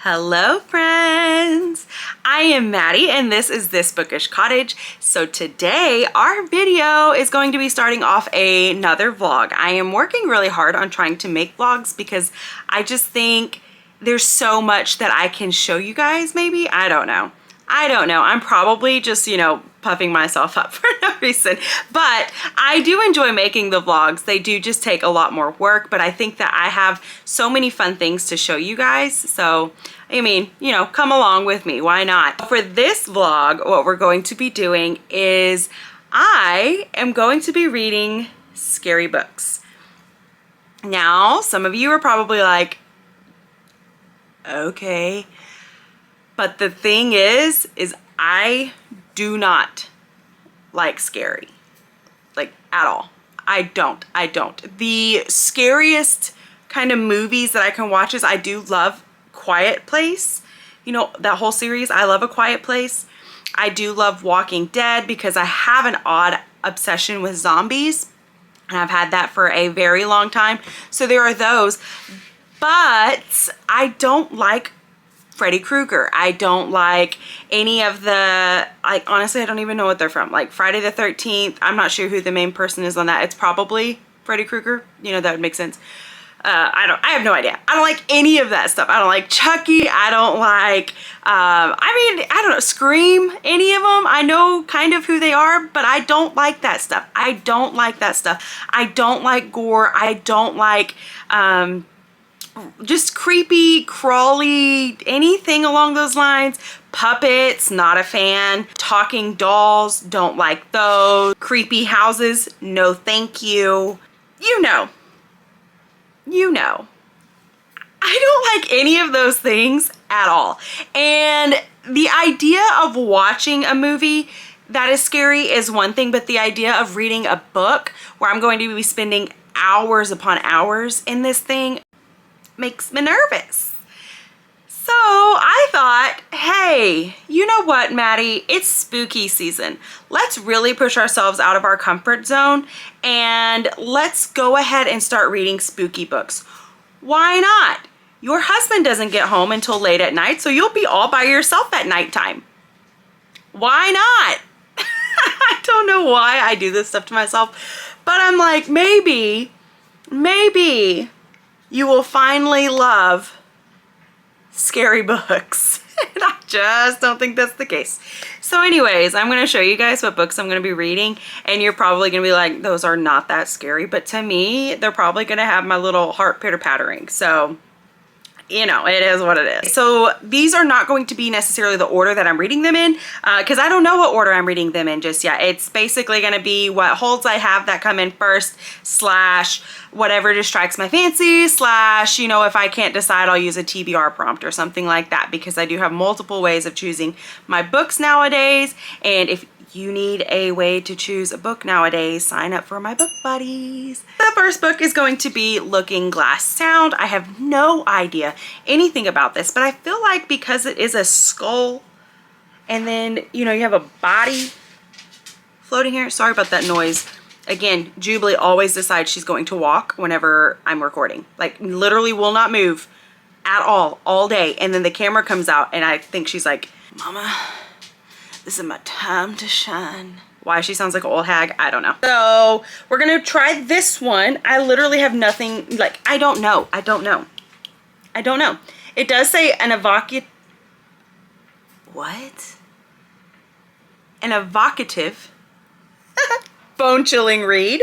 Hello friends! I am Maddie and this is This Bookish Cottage. So today our video is going to be starting off another vlog. I am working really hard on trying to make vlogs because I just think there's so much that I can show you guys maybe. I don't know. I'm probably just, puffing myself up for no reason. But I do enjoy making the vlogs. They do just take a lot more work, but I think that I have so many fun things to show you guys. So, come along with me. Why not? For this vlog, what we're going to be doing is I am going to be reading scary books. Now, some of you are probably like, okay. But the thing is I do not like scary, like at all. I don't. The scariest kind of movies that I can watch is I do love Quiet Place. That whole series, I love A Quiet Place. I do love Walking Dead because I have an odd obsession with zombies. And I've had that for a very long time. So there are those. But I don't like Freddy Krueger. I don't like any of the, honestly, I don't even know what they're from. Like Friday the 13th, I'm not sure who the main person is on that. It's probably Freddy Krueger. That would make sense. I have no idea. I don't like any of that stuff. I don't like Chucky. I don't like, I don't know, Scream, any of them. I know kind of who they are, but I don't like that stuff. I don't like gore. I don't like, just creepy, crawly, anything along those lines. Puppets, not a fan. Talking dolls, don't like those. Creepy houses, no thank you. I don't like any of those things at all. And the idea of watching a movie that is scary is one thing, but the idea of reading a book where I'm going to be spending hours upon hours in this thing makes me nervous. So I thought, hey, you know what, Maddie? It's spooky season. Let's really push ourselves out of our comfort zone and let's go ahead and start reading spooky books. Why not? Your husband doesn't get home until late at night, so you'll be all by yourself at nighttime. Why not? I don't know why I do this stuff to myself, but I'm like, maybe you will finally love scary books. And I just don't think that's the case. So anyways, I'm going to show you guys what books I'm going to be reading. And you're probably going to be like, those are not that scary. But to me, they're probably going to have my little heart pitter-pattering. So, it is what it is. So these are not going to be necessarily the order that I'm reading them in because I don't know what order I'm reading them in just yet. It's basically going to be what holds I have that come in first / whatever just strikes my fancy / if I can't decide, I'll use a TBR prompt or something like that because I do have multiple ways of choosing my books nowadays. And if you need a way to choose a book nowadays, sign up for my book buddies. The first book is going to be Looking Glass Sound. I have no idea anything about this, but I feel like because it is a skull and then, you have a body floating here. Sorry about that noise. Again, Jubilee always decides she's going to walk whenever I'm recording. Like literally will not move at all day. And then the camera comes out and I think she's like, Mama, this is my time to shine. Why she sounds like an old hag, I don't know. So we're gonna try this one. I literally have nothing, I don't know. It does say an evocative, what? An evocative, bone-chilling read.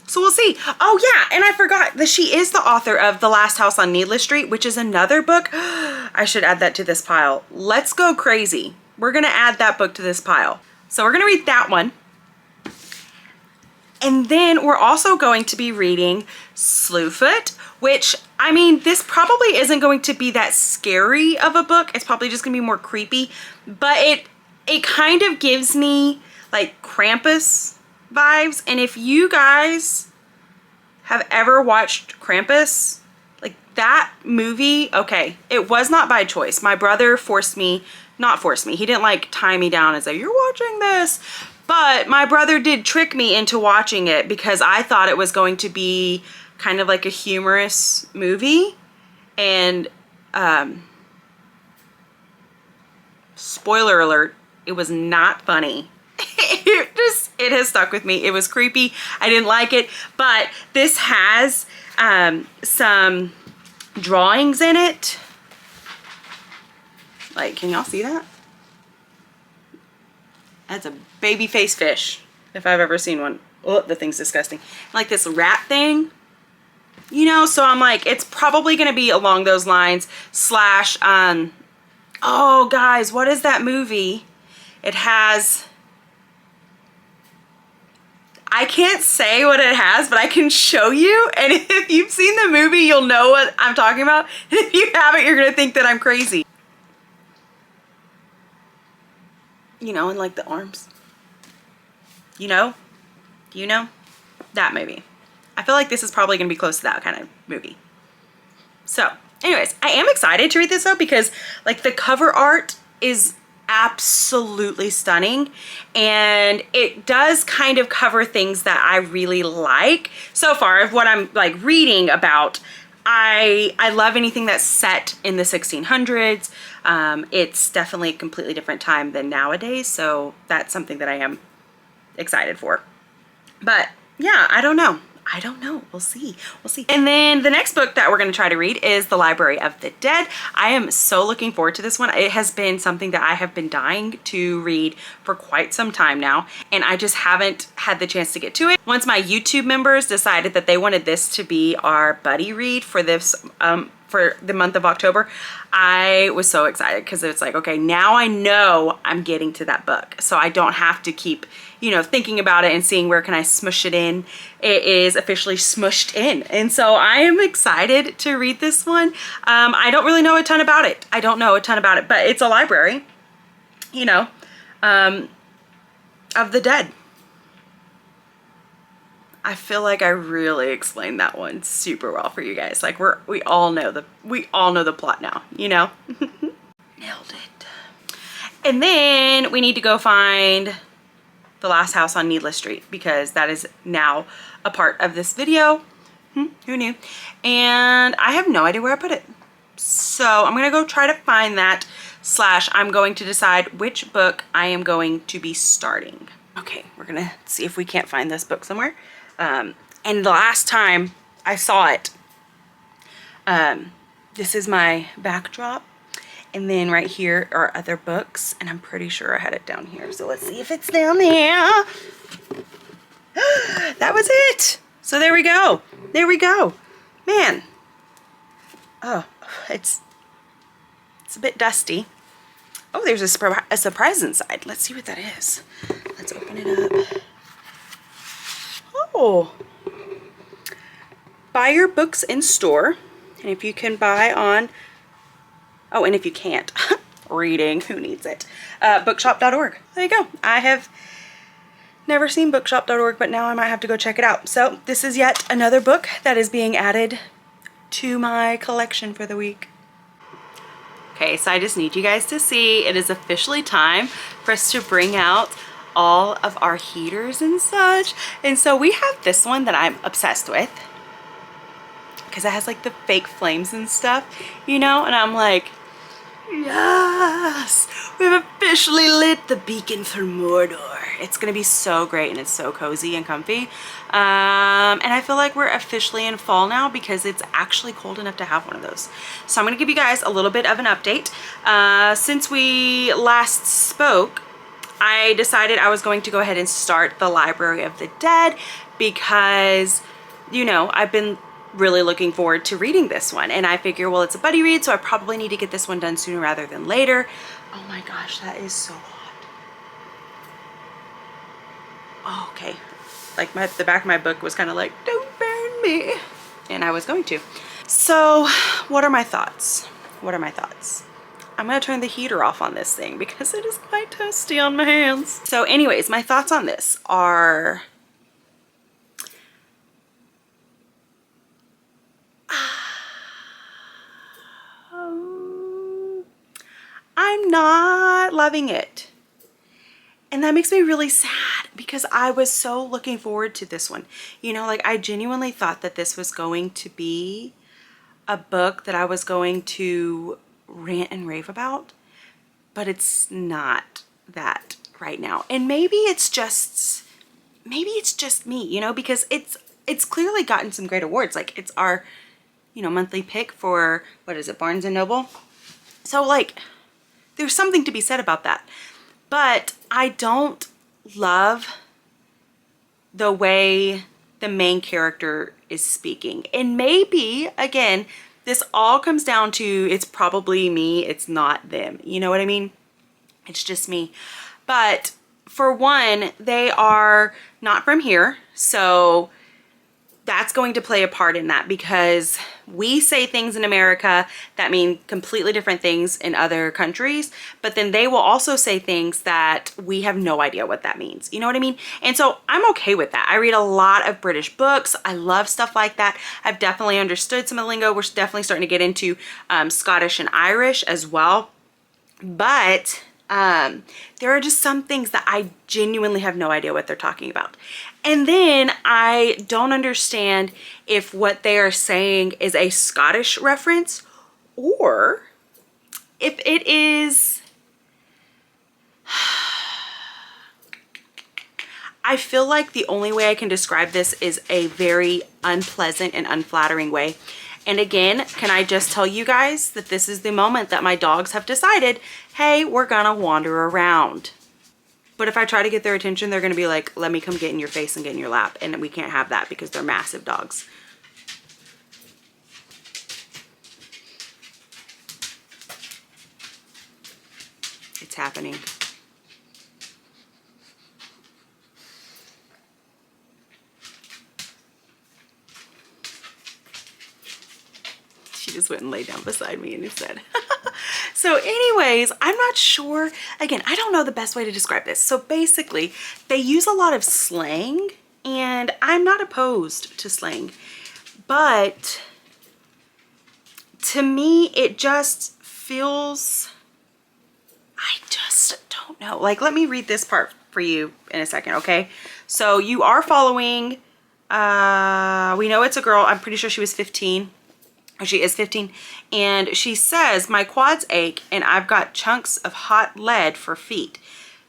So we'll see. Oh yeah, and I forgot that she is the author of The Last House on Needless Street, which is another book. I should add that to this pile. Let's go crazy. We're gonna add that book to this pile. So we're gonna read that one. And then we're also going to be reading Slewfoot, which, this probably isn't going to be that scary of a book. It's probably just gonna be more creepy, but it kind of gives me like Krampus vibes. And if you guys have ever watched Krampus, like that movie, okay, it was not by choice. My brother not forced me. He didn't tie me down and say, you're watching this. But my brother did trick me into watching it because I thought it was going to be kind of like a humorous movie. And Spoiler alert, it was not funny. It has stuck with me. It was creepy. I didn't like it, but this has some drawings in it. Like, can y'all see that? That's a baby face fish, if I've ever seen one. Oh, the thing's disgusting. Like this rat thing, you know, so I'm like, it's probably gonna be along those lines, slash, oh guys, what is that movie? It has, I can't say what it has, but I can show you, and if you've seen the movie, you'll know what I'm talking about. And if you haven't, you're gonna think that I'm crazy. You know, and like the arms. You know? Do you know? That movie. I feel like this is probably gonna be close to that kind of movie. So, anyways, I am excited to read this though, because like the cover art is absolutely stunning, and it does kind of cover things that I really like so far of what I'm like reading about. I love anything that's set in the 1600s. It's definitely a completely different time than nowadays, so that's something that I am excited for. But yeah, I don't know. We'll see. And then the next book that we're going to try to read is The Library of the Dead. I am so looking forward to this one. It has been something that I have been dying to read for quite some time now, and I just haven't had the chance to get to it. Once my YouTube members decided that they wanted this to be our buddy read for this for the month of October, I was so excited, because it's like, okay, now I know I'm getting to that book, so I don't have to keep, you know, thinking about it and seeing where can I smush it in. It is officially smushed in, and so I am excited to read this one. I don't really know a ton about it. But it's a library, you know, of the dead. I feel like I really explained that one super well for you guys. Like we all know the plot now, you know. Nailed it. And then we need to go find the last house on Needless Street, because that is now a part of this video. Who knew? And I have no idea where I put it. So I'm gonna go try to find that, slash I'm going to decide which book I am going to be starting. Okay, we're gonna see if we can't find this book somewhere. And the last time I saw it, this is my backdrop, and then right here are other books, and I'm pretty sure I had it down here. So let's see if it's down there. That was it. So there we go. Man. Oh, it's a bit dusty. Oh, there's a surprise inside. Let's see what that is. Let's open it up. Oh, buy your books in store, and if you can buy on, oh, and if you can't, reading, who needs it? Bookshop.org. There you go. I have never seen bookshop.org, but now I might have to go check it out. So this is yet another book that is being added to my collection for the week. Okay, so I just need you guys to see it is officially time for us to bring out all of our heaters and such. And so we have this one that I'm obsessed with, because it has like the fake flames and stuff, you know, and I'm like, yes, we've officially lit the beacon for Mordor. It's gonna be so great, and it's so cozy and comfy. And I feel like we're officially in fall now, because it's actually cold enough to have one of those. So I'm gonna give you guys a little bit of an update. Since we last spoke, I decided I was going to go ahead and start The Library of the Dead, because, you know, I've been really looking forward to reading this one, and I figure, well, it's a buddy read, so I probably need to get this one done sooner rather than later. Oh my gosh, that is so hot. Oh, okay. Like the back of my book was kind of like, don't burn me, and I was going to. So what are my thoughts? I'm gonna turn the heater off on this thing, because it is quite toasty on my hands. So anyways, my thoughts on this are, I'm not loving it. And that makes me really sad, because I was so looking forward to this one. You know, like I genuinely thought that this was going to be a book that I was going to rant and rave about, but it's not that right now. And maybe it's just me, you know, because it's clearly gotten some great awards. Like, it's our, you know, monthly pick for, what is it, Barnes and Noble. So like, there's something to be said about that. But I don't love the way the main character is speaking. And maybe, again, this all comes down to, it's probably me, it's not them. You know what I mean? It's just me. But for one, they are not from here. So that's going to play a part in that, because we say things in America that mean completely different things in other countries, but then they will also say things that we have no idea what that means. You know what I mean? And so I'm okay with that. I read a lot of British books. I love stuff like that. I've definitely understood some of the lingo. We're definitely starting to get into Scottish and Irish as well. But there are just some things that I genuinely have no idea what they're talking about. And then I don't understand if what they are saying is a Scottish reference or if it is... I feel like the only way I can describe this is a very unpleasant and unflattering way. And again, can I just tell you guys that this is the moment that my dogs have decided, hey, we're gonna wander around. But if I try to get their attention, they're gonna be like, let me come get in your face and get in your lap. And we can't have that because they're massive dogs. It's happening. She just went and laid down beside me and instead. So anyways, I'm not sure. Again, I don't know the best way to describe this. So basically, they use a lot of slang, and I'm not opposed to slang. But to me, it just feels... I just don't know. Like, let me read this part for you in a second, okay? So you are following... we know it's a girl. I'm pretty sure she was 15. She is 15, and she says, my quads ache and I've got chunks of hot lead for feet.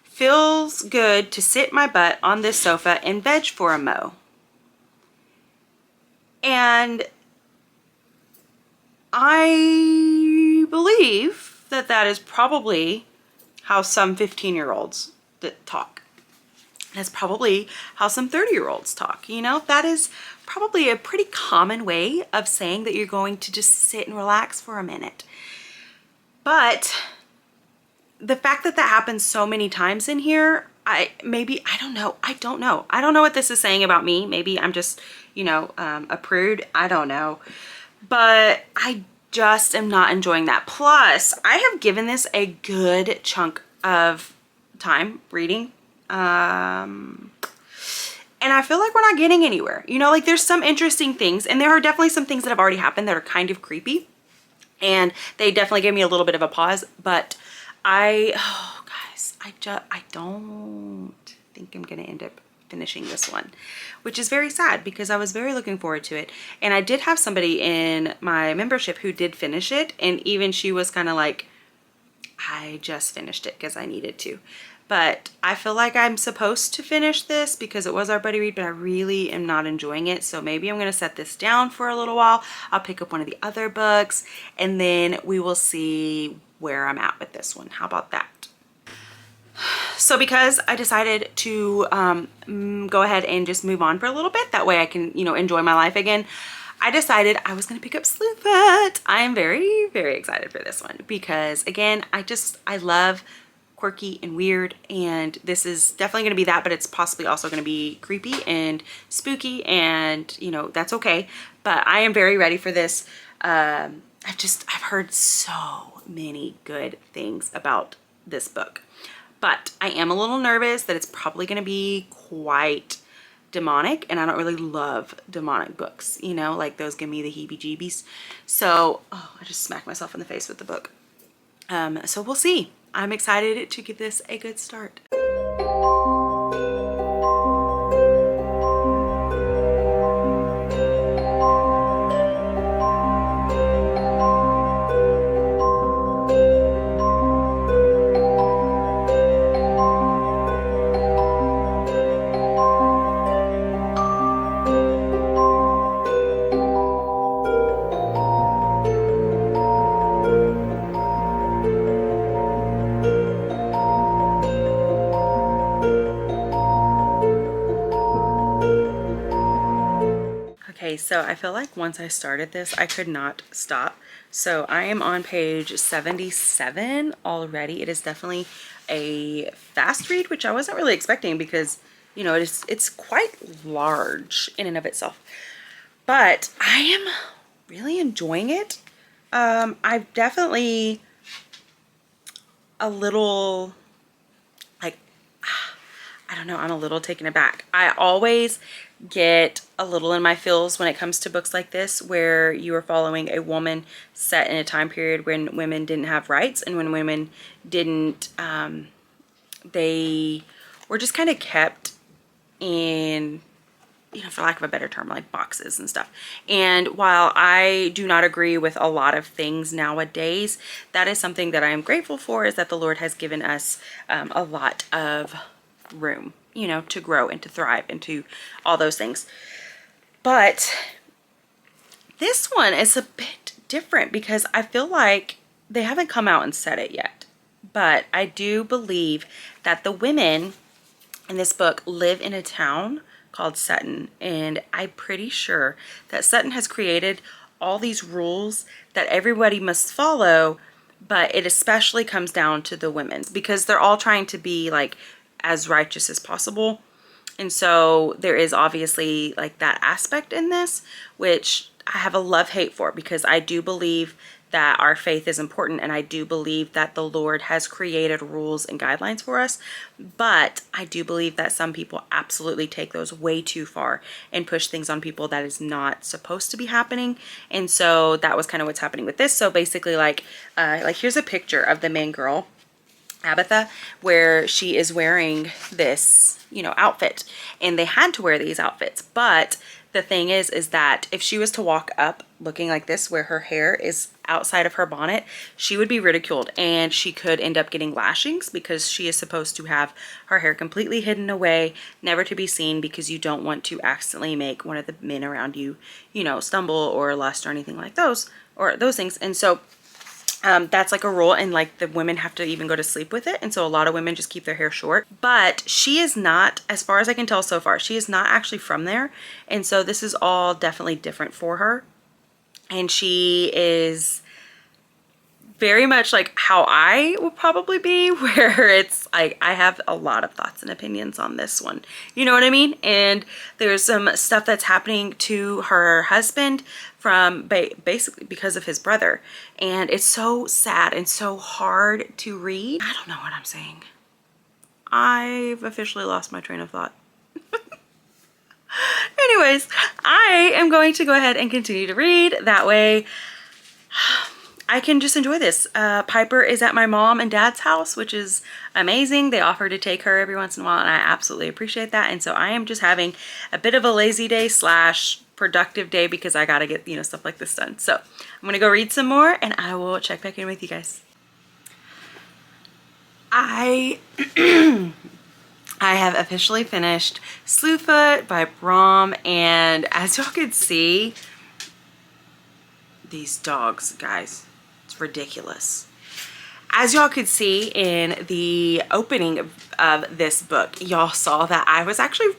Feels good to sit my butt on this sofa and veg for a mo. And I believe that that is probably how some 15-year-olds that talk. That's probably how some 30-year-olds talk. You know, that is probably a pretty common way of saying that you're going to just sit and relax for a minute. But the fact that that happens so many times in here, I don't know. I don't know what this is saying about me. Maybe I'm just, you know, a prude. I don't know. But I just am not enjoying that. Plus, I have given this a good chunk of time reading. And I feel like we're not getting anywhere. You know, like, there's some interesting things, and there are definitely some things that have already happened that are kind of creepy. And they definitely gave me a little bit of a pause, but oh guys, I don't think I'm gonna end up finishing this one, which is very sad because I was very looking forward to it. And I did have somebody in my membership who did finish it, and even she was kind of like, I just finished it because I needed to. But I feel like I'm supposed to finish this because it was our buddy read, but I really am not enjoying it. So maybe I'm going to set this down for a little while. I'll pick up one of the other books, and then we will see where I'm at with this one. How about that? So because I decided to go ahead and just move on for a little bit, that way I can, you know, enjoy my life again, I decided I was going to pick up Slewfoot. I am very, very excited for this one because, again, I love quirky and weird, and this is definitely going to be that, but it's possibly also going to be creepy and spooky, and you know, that's okay. But I am very ready for this. I've heard so many good things about this book, but I am a little nervous that it's probably going to be quite demonic, and I don't really love demonic books, you know, like those give me the heebie-jeebies. So I just smacked myself in the face with the book. So we'll see. I'm excited to give this a good start. Okay, so I feel like once I started this, I could not stop. So I am on page 77 already. It is definitely a fast read, which I wasn't really expecting because, you know, it's quite large in and of itself. But I am really enjoying it. I've definitely a little, like, I don't know, I'm a little taken aback. I always get a little in my feels when it comes to books like this, where you are following a woman set in a time period when women didn't have rights and when women didn't, they were just kind of kept in, you know, for lack of a better term, like boxes and stuff. And while I do not agree with a lot of things nowadays, that is something that I am grateful for, is that the Lord has given us a lot of room, you know, to grow and to thrive and to all those things. But this one is a bit different because I feel like they haven't come out and said it yet. But I do believe that the women in this book live in a town called Sutton, and I'm pretty sure that Sutton has created all these rules that everybody must follow, but it especially comes down to the women because they're all trying to be like as righteous as possible. And so there is obviously like that aspect in this, which I have a love-hate for, because I do believe that our faith is important, and I do believe that the Lord has created rules and guidelines for us. But I do believe that some people absolutely take those way too far and push things on people that is not supposed to be happening. And so that was kind of what's happening with this. So basically, like here's a picture of the main girl, Abatha, where she is wearing this, you know, outfit, and they had to wear these outfits. But the thing is that if she was to walk up looking like this, where her hair is outside of her bonnet, she would be ridiculed, and she could end up getting lashings because she is supposed to have her hair completely hidden away, never to be seen, because you don't want to accidentally make one of the men around you, you know, stumble or lust or anything like those things. And so that's like a rule, and like the women have to even go to sleep with it. And so a lot of women just keep their hair short. But she is not, as far as I can tell so far, she is not actually from there. And so this is all definitely different for her. And she is very much like how I would probably be, where it's like I have a lot of thoughts and opinions on this one. You know what I mean? And there's some stuff that's happening to her husband from basically because of his brother. And it's so sad and so hard to read. I don't know what I'm saying. I've officially lost my train of thought. Anyways, I am going to go ahead and continue to read. That way I can just enjoy this. Piper is at my mom and dad's house, which is amazing. They offer to take her every once in a while, and I absolutely appreciate that. And so I am just having a bit of a lazy day / productive day because I gotta get, you know, stuff like this done. So I'm gonna go read some more, and I will check back in with you guys. I have officially finished Slewfoot by Brom, and as y'all could see, these dogs, guys, it's ridiculous. As y'all could see in the opening of this book, y'all saw that I was actually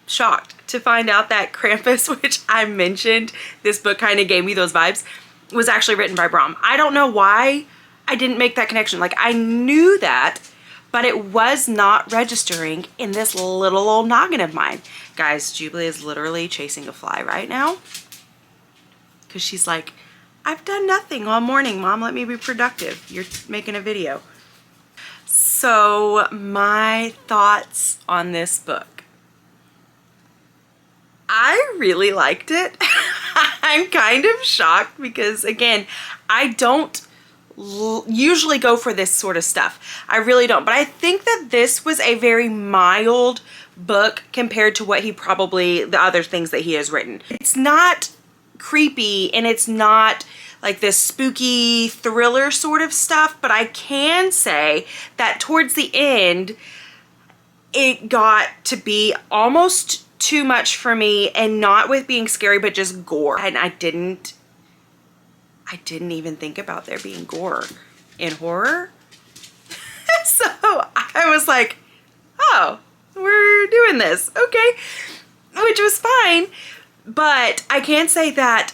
shocked to find out that Krampus, which I mentioned, this book kind of gave me those vibes, was actually written by Brom. I don't know why I didn't make that connection. Like, I knew that, but it was not registering in this little old noggin of mine. Guys, Jubilee is literally chasing a fly right now because she's like, I've done nothing all morning, Mom. Let me be productive. You're making a video. So my thoughts on this book. I really liked it. I'm kind of shocked because, again, I don't usually go for this sort of stuff. I really don't. But I think that this was a very mild book compared to what he probably, the other things that he has written. It's not creepy, and it's not like this spooky thriller sort of stuff, but I can say that towards the end it got to be almost too much for me, and not with being scary, but just gore. And I didn't even think about there being gore in horror. So I was like, oh, we're doing this, okay, which was fine. But I can say that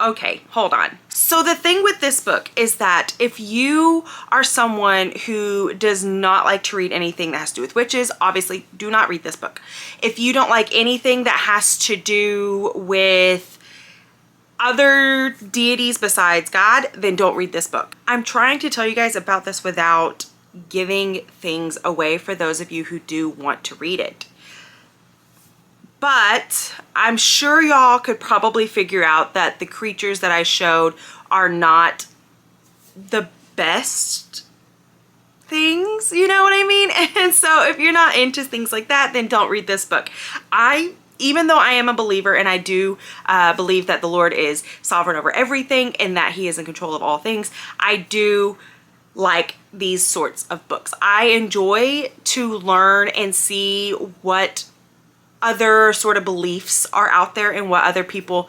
okay, hold on. So the thing with this book is that if you are someone who does not like to read anything that has to do with witches, obviously do not read this book. If you don't like anything that has to do with other deities besides God, then don't read this book. I'm trying to tell you guys about this without giving things away for those of you who do want to read it. But I'm sure y'all could probably figure out that the creatures that I showed are not the best things, you know what I mean? And so if you're not into things like that, then don't read this book. Even though I am a believer and I do believe that the Lord is sovereign over everything and that he is in control of all things, I do like these sorts of books. I enjoy to learn and see what other sort of beliefs are out there and what other people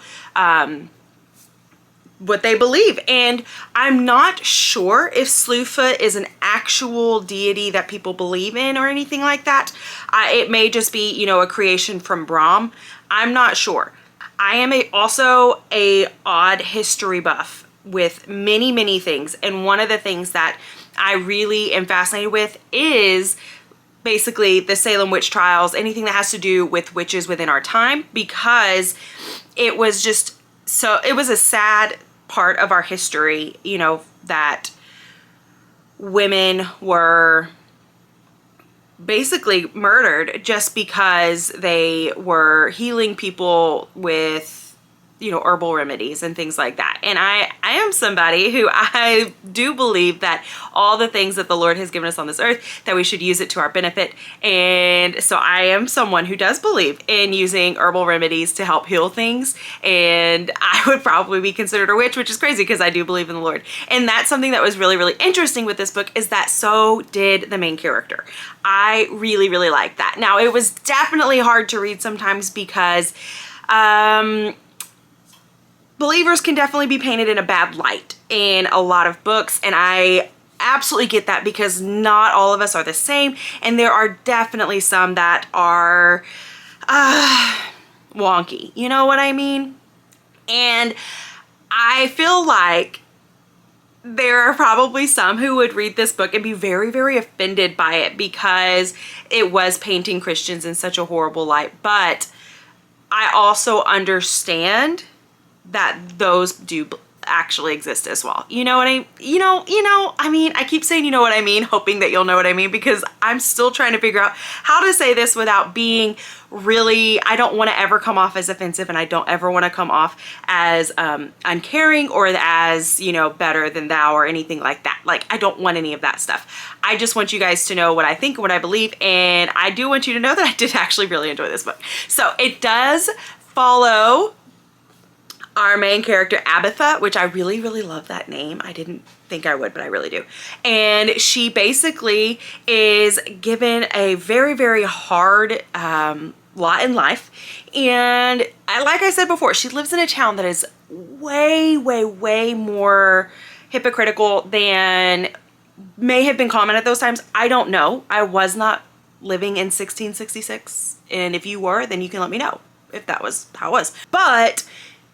what they believe. And I'm not sure if Slewfoot is an actual deity that people believe in or anything like that. It may just be, you know, a creation from Brahm. I'm not sure. I am also a odd history buff with many things, and one of the things that I really am fascinated with is basically the Salem witch trials, anything that has to do with witches within our time, because it was just so, it was a sad part of our history, you know, that women were basically murdered just because they were healing people with, you know, herbal remedies and things like that. And I am somebody who I do believe that all the things that the Lord has given us on this earth, that we should use it to our benefit. And so I am someone who does believe in using herbal remedies to help heal things. And I would probably be considered a witch, which is crazy because I do believe in the Lord. And that's something that was really interesting with this book, is that so did the main character. I really like that. Now, it was definitely hard to read sometimes because believers can definitely be painted in a bad light in a lot of books, and I absolutely get that because not all of us are the same, and there are definitely some that are wonky, you know what I mean? And I feel like there are probably some who would read this book and be very offended by it because it was painting Christians in such a horrible light. But I also understand that those do actually exist as well. You know what I mean, I keep saying, you know what I mean, hoping that you'll know what I mean, because I'm still trying to figure out how to say this without being really, I don't want to ever come off as offensive, and I don't ever want to come off as uncaring or as, you know, better than thou or anything like that. Like, I don't want any of that stuff. I just want you guys to know what I think and what I believe, and I do want you to know that I did actually really enjoy this book. So it does follow our main character, Abatha, which I really love that name. I didn't think I would, but I really do. And she basically is given a very hard lot in life. And like I said before, she lives in a town that is way more hypocritical than may have been common at those times. I don't know. I was not living in 1666. And if you were, then you can let me know if that was how it was. But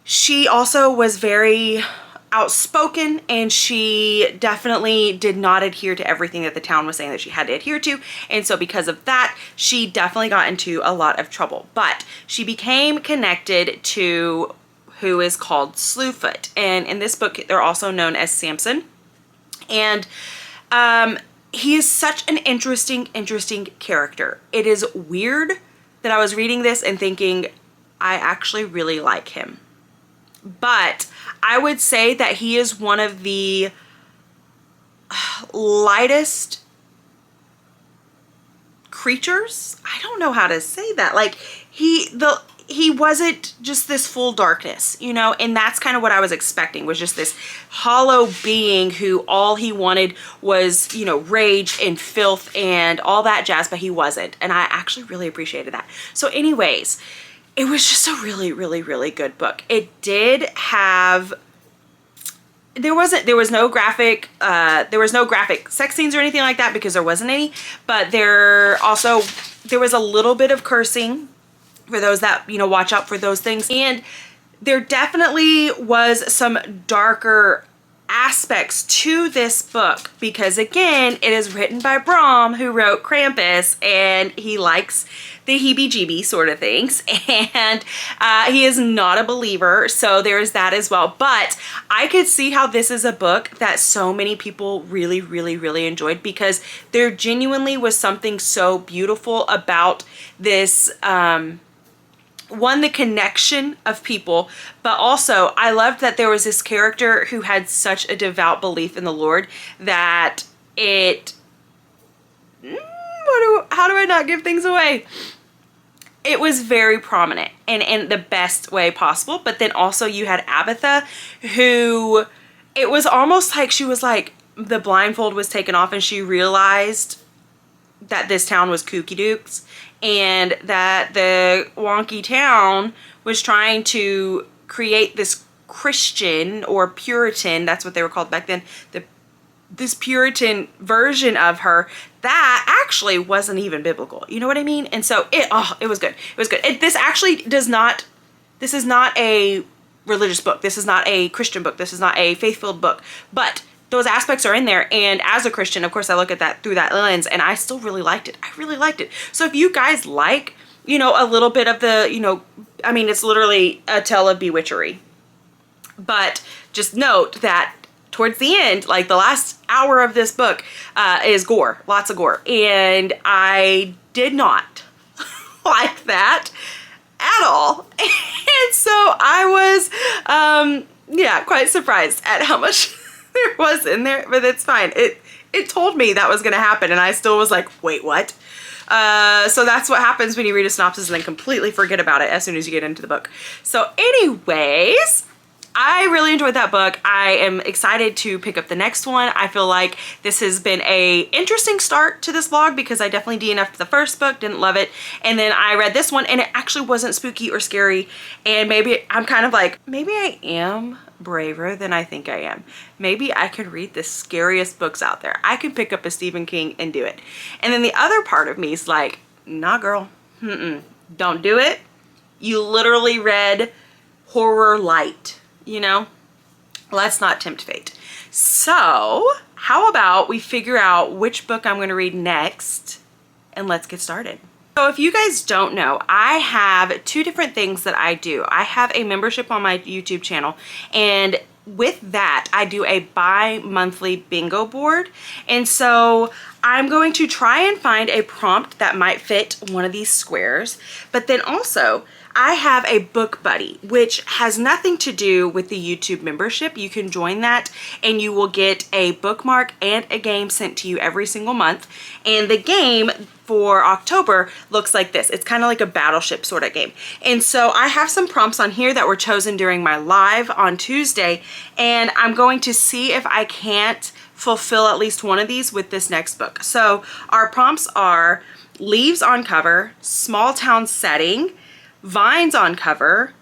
she also was very outspoken, and she definitely did not adhere to everything that the town was saying that she had to adhere to. And so because of that, she definitely got into a lot of trouble. But she became connected to who is called Slewfoot. And in this book, they're also known as Samson. And he is such an interesting character. It is weird that I was reading this and thinking, I actually really like him. But I would say that he is one of the lightest creatures. I don't know how to say that. Like, he wasn't just this full darkness, you know, and that's kind of what I was expecting, was just this hollow being who all he wanted was, you know, rage and filth and all that jazz, but he wasn't. And I actually really appreciated that. So anyways, it was just a really good book. It did have there was no graphic sex scenes or anything like that, because there wasn't any, but there was a little bit of cursing for those that, you know, watch out for those things. And there definitely was some darker aspects to this book, because again, it is written by Brom, who wrote Krampus, and he likes the heebie-jeebie sort of things, and he is not a believer, so there's that as well. But I could see how this is a book that so many people really, really, really enjoyed, because there genuinely was something so beautiful about this, one, the connection of people, but also I loved that there was this character who had such a devout belief in the Lord that it, how do I not give things away? It was very prominent and in the best way possible. But then also you had Abatha, who, it was almost like she was like, the blindfold was taken off and she realized that this town was kooky dukes, and that the wonky town was trying to create this Christian or Puritan, that's what they were called back then, this Puritan version of her that actually wasn't even biblical. You know what I mean? And so it was good. It was good. This is not a religious book. This is not a Christian book. This is not a faith-filled book. But those aspects are in there, and as a Christian, of course, I look at that through that lens, and I still really liked it. I really liked it. So if you guys like, you know, a little bit of the, you know, I mean, it's literally a tale of bewitchery. But just note that towards the end, like the last hour of this book, is gore, lots of gore. And I did not like that at all. And so I was, yeah, quite surprised at how much there was in there, but it's fine. It told me that was going to happen, and I still was like, wait, what? So that's what happens when you read a synopsis and then completely forget about it as soon as you get into the book. So anyways, I really enjoyed that book. I am excited to pick up the next one. I feel like this has been a interesting start to this vlog, because I definitely DNF'd the first book, didn't love it, and then I read this one and it actually wasn't spooky or scary, and maybe I'm kind of like, maybe I am braver than I think I am. Maybe I could read the scariest books out there. I could pick up a Stephen King and do it. And then the other part of me is like, nah girl, don't do it. You literally read horror light. You know, let's not tempt fate. So how about we figure out which book I'm going to read next, and let's get started. So if you guys don't know, I have two different things that I do. I have a membership on my YouTube channel, and with that I do a bi-monthly bingo board. And so I'm going to try and find a prompt that might fit one of these squares, but then also I have a book buddy, which has nothing to do with the YouTube membership. You can join that and you will get a bookmark and a game sent to you every single month. And the game for October looks like this. It's kind of like a battleship sort of game. And so I have some prompts on here that were chosen during my live on Tuesday, and I'm going to see if I can't fulfill at least one of these with this next book. So our prompts are leaves on cover, small town setting, vines on cover,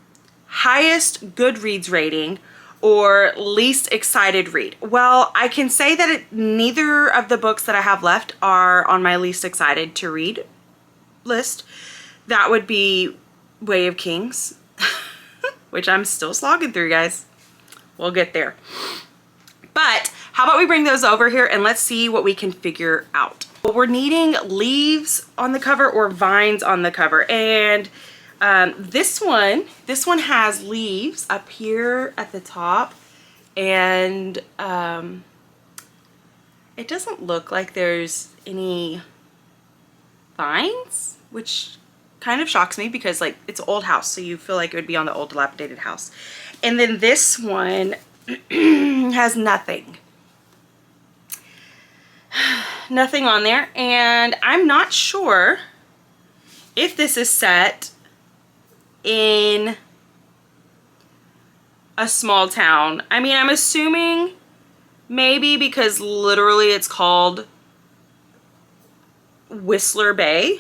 highest Goodreads rating, or least excited read. Well, I can say that neither of the books that I have left are on my least excited to read list. That would be Way of Kings, which I'm still slogging through, guys. We'll get there. But how about we bring those over here and let's see what we can figure out. Well, we're needing leaves on the cover or vines on the cover, and this one has leaves up here at the top, and it doesn't look like there's any vines, which kind of shocks me because like it's an old house, so you feel like it would be on the old dilapidated house. And then this one has nothing on there, and I'm not sure if this is set in a small town. I mean, I'm assuming maybe because literally it's called Whistler Bay,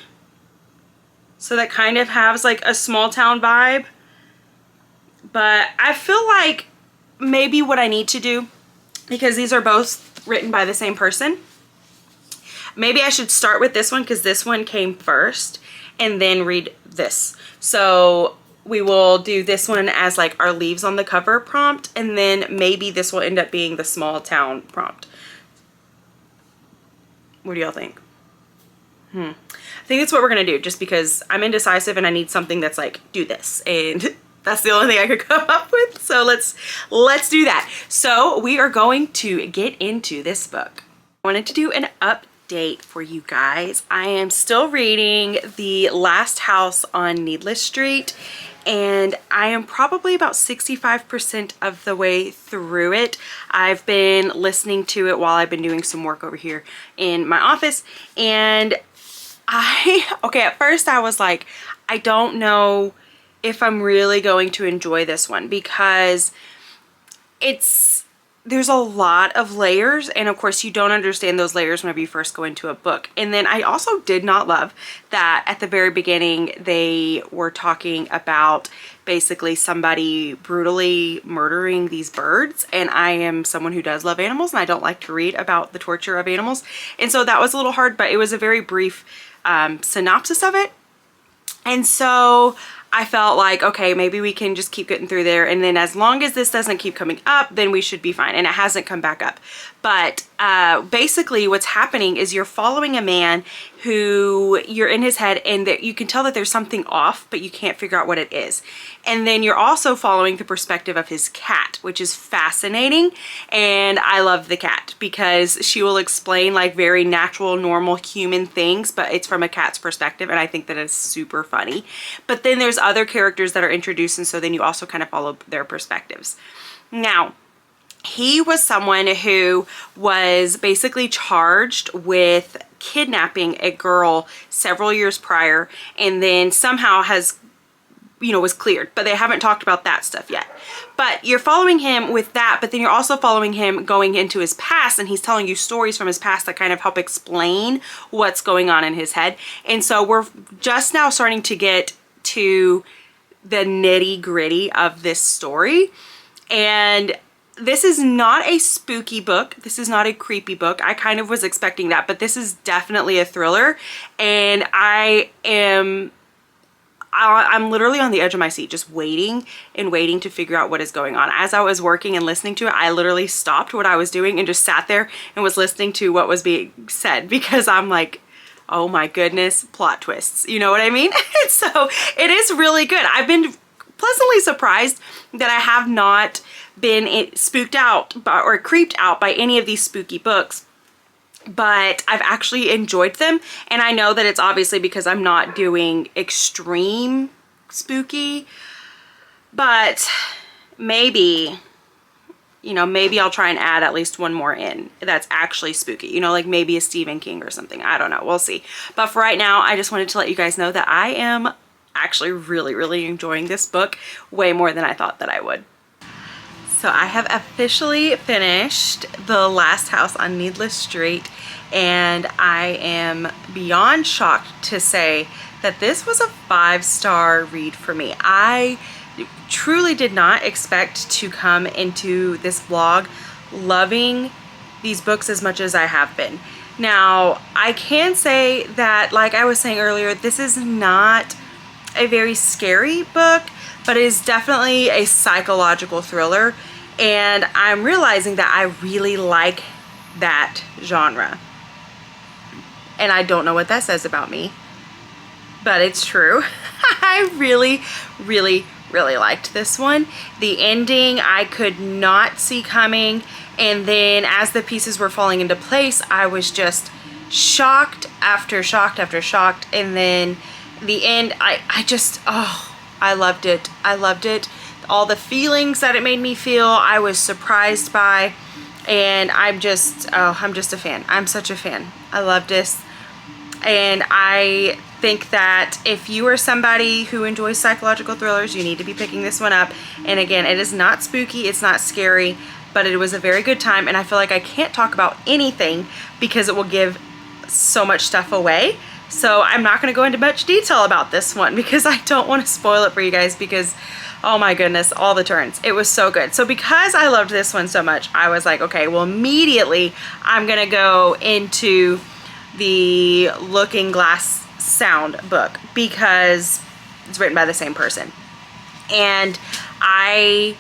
so that kind of has like a small town vibe. But I feel like maybe what I need to do because these are both written by the same person. Maybe I should start with this one because this one came first and then read this. So we will do this one as like our leaves on the cover prompt, and then maybe this will end up being the small town prompt. What do y'all think? I think that's what we're gonna do, just because I'm indecisive and I need something that's like, do this, and that's the only thing I could come up with. So let's do that. So we are going to get into this book. I wanted to do an update for you guys. I am still reading The Last House on Needless Street, and I am probably about 65% of the way through it. I've been listening to it while I've been doing some work over here in my office, and okay, at first I was like, I don't know if I'm really going to enjoy this one, because there's a lot of layers, and of course you don't understand those layers whenever you first go into a book. And then I also did not love that at the very beginning they were talking about basically somebody brutally murdering these birds, and I am someone who does love animals and I don't like to read about the torture of animals, and so that was a little hard, but it was a very brief synopsis of it. And so I felt like, okay, maybe we can just keep getting through there, and then as long as this doesn't keep coming up, then we should be fine. And it hasn't come back up. But basically what's happening is you're following a man who you're in his head, and that you can tell that there's something off, but you can't figure out what it is. And then you're also following the perspective of his cat, which is fascinating. And I love the cat because she will explain like very natural, normal human things, but it's from a cat's perspective. And I think that is super funny. But then there's other characters that are introduced, and so then you also kind of follow their perspectives. Now, he was someone who was basically charged with kidnapping a girl several years prior, and then somehow was cleared, but they haven't talked about that stuff yet. But you're following him with that, but then you're also following him going into his past, and he's telling you stories from his past that kind of help explain what's going on in his head. And so we're just now starting to get to the nitty gritty of this story. And this is not a spooky book. This is not a creepy book. I kind of was expecting that, but this is definitely a thriller. And I'm literally on the edge of my seat, just waiting and waiting to figure out what is going on. As I was working and listening to it, I literally stopped what I was doing and just sat there and was listening to what was being said, because I'm like, oh my goodness, plot twists. You know what I mean? So it is really good. I've been pleasantly surprised that I have not been spooked out or creeped out by any of these spooky books, but I've actually enjoyed them. And I know that it's obviously because I'm not doing extreme spooky, but maybe, maybe I'll try and add at least one more in that's actually spooky, like maybe a Stephen King or something. I don't know, we'll see. But for right now, I just wanted to let you guys know that I am actually really, really enjoying this book way more than I thought that I would. So I have officially finished The Last House on Needless Street, and I am beyond shocked to say that this was a 5-star read for me. I truly did not expect to come into this vlog loving these books as much as I have been. Now, I can say that, like I was saying earlier, this is not a very scary book, but it is definitely a psychological thriller, and I'm realizing that I really like that genre. And I don't know what that says about me, but it's true. I really, really, really liked this one. The ending I could not see coming, and then as the pieces were falling into place, I was just shocked after shocked after shocked, and then the end, I loved it. I loved it. All the feelings that it made me feel, I was surprised by, and I'm just a fan. I'm such a fan. I love this. And I think that if you are somebody who enjoys psychological thrillers, you need to be picking this one up. And again, it is not spooky, it's not scary, but it was a very good time, and I feel like I can't talk about anything because it will give so much stuff away. So I'm not going to go into much detail about this one because I don't want to spoil it for you guys, because Oh my goodness, all the turns. It was so good. So because I loved this one so much, I was like, okay, well immediately I'm gonna go into the Looking Glass Sound book because it's written by the same person. And I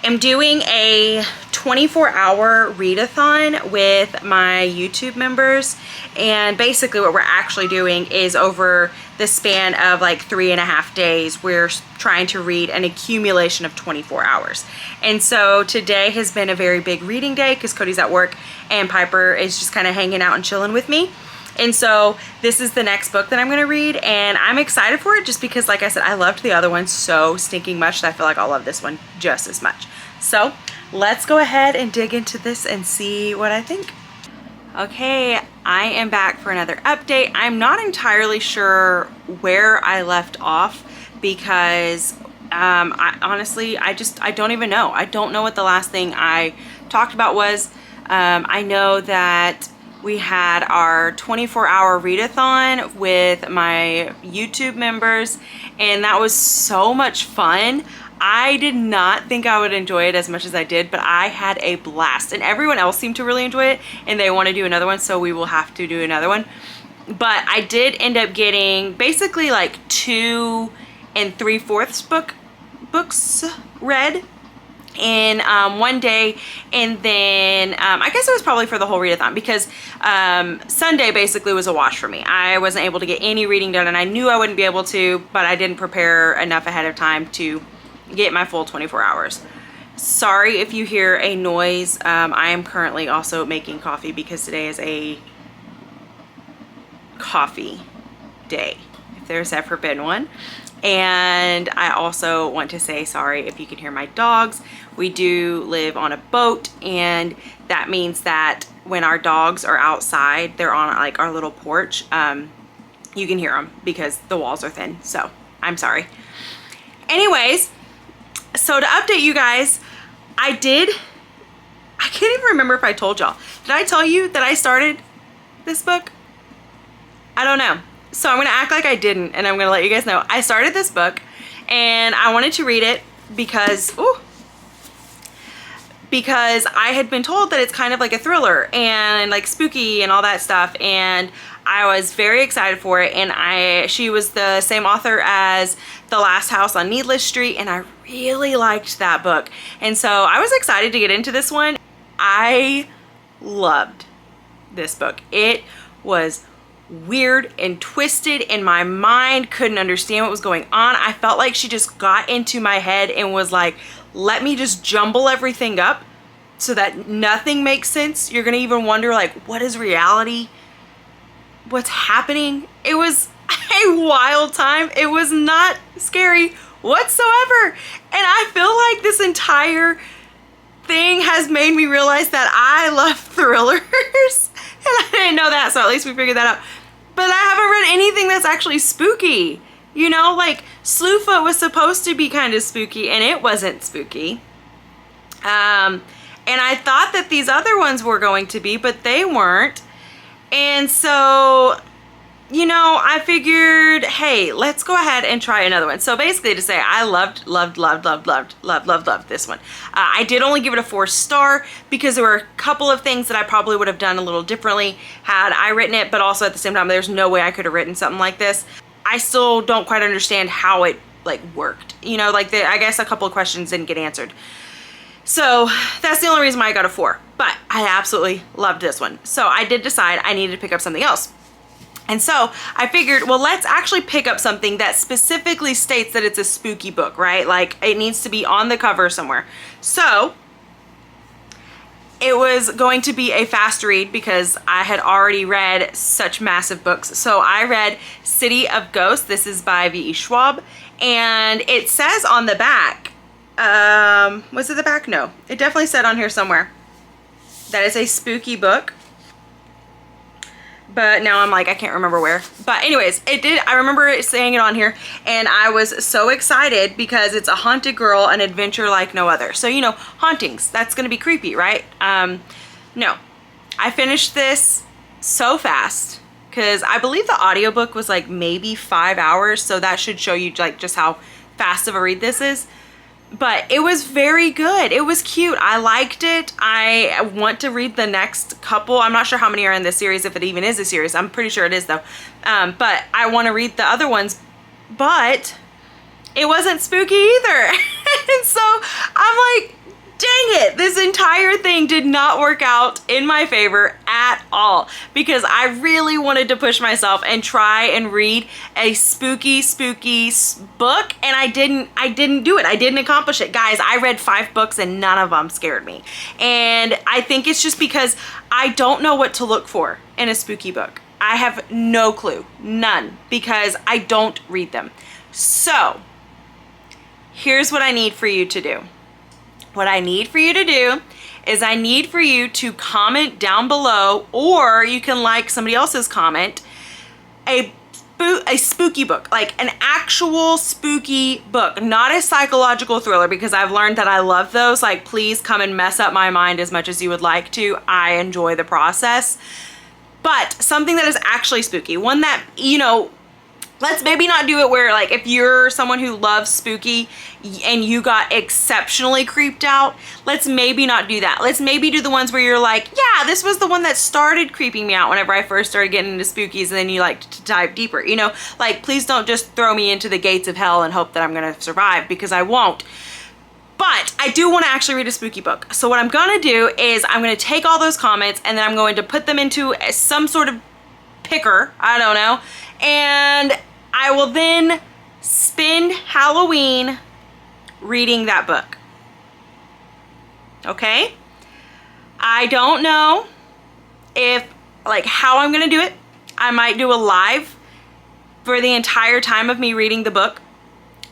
am doing a 24-hour readathon with my YouTube members, and basically what we're actually doing is over the span of like 3.5 days, we're trying to read an accumulation of 24 hours. And so today has been a very big reading day because Cody's at work and Piper is just kind of hanging out and chilling with me. And so this is the next book that I'm going to read, and I'm excited for it just because, like I said, I loved the other one so stinking much that I feel like I'll love this one just as much. So let's go ahead and dig into this and see what I think. Okay, I am back for another update. I'm not entirely sure where I left off because I don't even know. I don't know what the last thing I talked about was. I know that we had our 24-hour readathon with my YouTube members, and that was so much fun. I did not think I would enjoy it as much as I did, but I had a blast, and everyone else seemed to really enjoy it, and they want to do another one, so we will have to do another one. But I did end up getting basically like 2 3/4 books read in one day, and then I guess it was probably for the whole readathon because Sunday basically was a wash for me. I wasn't able to get any reading done, and I knew I wouldn't be able to, but I didn't prepare enough ahead of time to get my full 24 hours. Sorry if you hear a noise. I am currently also making coffee because today is a coffee day, if there's ever been one. And I also want to say sorry if you can hear my dogs. We do live on a boat, and that means that when our dogs are outside, they're on like our little porch, you can hear them because the walls are thin. So I'm sorry. Anyways, so to update you guys, I can't even remember if I told y'all. Did I tell you that I started this book? I don't know. So I'm gonna act like I didn't, and I'm gonna let you guys know. I started this book, and I wanted to read it because I had been told that it's kind of like a thriller and like spooky and all that stuff, and I was very excited for it. And she was the same author as The Last House on Needless Street, and I really liked that book, and so I was excited to get into this one. I loved this book. It was weird and twisted, and my mind couldn't understand what was going on. I felt like she just got into my head and was like, let me just jumble everything up so that nothing makes sense. You're gonna even wonder like, what is reality? What's happening? It was a wild time. It was not scary whatsoever, and I feel like this entire thing has made me realize that I love thrillers. And I didn't know that, so at least we figured that out. But I haven't read anything that's actually spooky. You know, like Slewfoot was supposed to be kind of spooky, and it wasn't spooky. And I thought that these other ones were going to be, but they weren't. And so, you know, I figured, hey, let's go ahead and try another one. So basically to say, I loved this one. I did only give it a 4-star because there were a couple of things that I probably would have done a little differently had I written it, but also at the same time, there's no way I could have written something like this. I still don't quite understand how it like worked. You know, like I guess a couple of questions didn't get answered. So that's the only reason why I got a 4, but I absolutely loved this one. So I did decide I needed to pick up something else. And so I figured, well, let's actually pick up something that specifically states that it's a spooky book, right? Like it needs to be on the cover somewhere. So it was going to be a fast read because I had already read such massive books. So I read City of Ghosts. This is by V.E. Schwab. And it says on the back, was it the back? No, it definitely said on here somewhere that it's a spooky book. But now I'm like, I can't remember where. But anyways, it did. I remember it saying it on here, and I was so excited because it's a haunted girl, an adventure like no other. So, you know, hauntings, that's going to be creepy, right? No, I finished this so fast because I believe the audiobook was like maybe 5 hours. So that should show you like just how fast of a read this is. But it was very good. It was cute. I liked it. I want to read the next couple. I'm not sure how many are in this series, if it even is a series. I'm pretty sure it is though. But I want to read the other ones, but it wasn't spooky either. And so I'm like, dang it, this entire thing did not work out in my favor at all, because I really wanted to push myself and try and read a spooky book, and I didn't do it. I didn't accomplish it. Guys, I read 5 books and none of them scared me. And I think it's just because I don't know what to look for in a spooky book. I have no clue, none, because I don't read them. So here's what I need for you to do. What I need for you to do is I need for you to comment down below, or you can like somebody else's comment, a spooky book, like an actual spooky book, not a psychological thriller, because I've learned that I love those. Like, please come and mess up my mind as much as you would like to. I enjoy the process. But something that is actually spooky, one that, you know, let's maybe not do it where, like, if you're someone who loves spooky and you got exceptionally creeped out, let's maybe not do that. Let's maybe do the ones where you're like, yeah, this was the one that started creeping me out whenever I first started getting into spookies, and then you like to dive deeper, you know? Like, please don't just throw me into the gates of hell and hope that I'm gonna survive, because I won't. But I do want to actually read a spooky book. So what I'm gonna do is I'm gonna take all those comments and then I'm going to put them into some sort of picker, I don't know, and I will then spend Halloween reading that book. Okay? I don't know if, like, how I'm gonna do it. I might do a live for the entire time of me reading the book.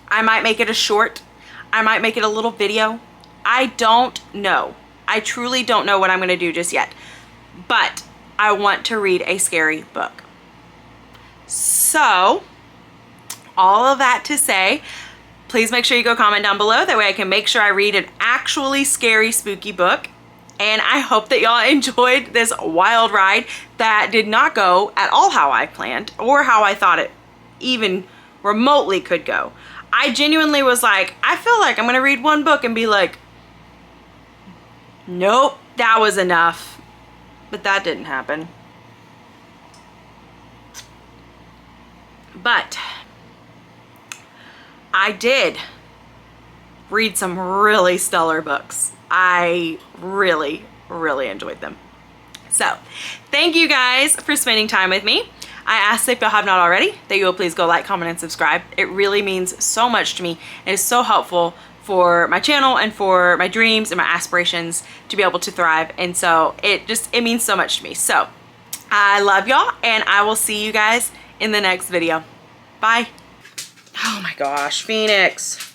I might make it a short. I might make it a little video. I don't know. I truly don't know what I'm gonna do just yet. But I want to read a scary book. So, all of that to say, please make sure you go comment down below. That way I can make sure I read an actually scary, spooky book. And I hope that y'all enjoyed this wild ride that did not go at all how I planned or how I thought it even remotely could go. I genuinely was like, I feel like I'm gonna read one book and be like, nope, that was enough. But that didn't happen. But I did read some really stellar books. I really enjoyed them. So, thank you guys for spending time with me. I ask, if you have not already, that you will please go like, comment, and subscribe. It really means so much to me. It is so helpful for my channel and for my dreams and my aspirations to be able to thrive. And so it means so much to me. So I love y'all, and I will see you guys in the next video. Bye. Oh my gosh, Phoenix.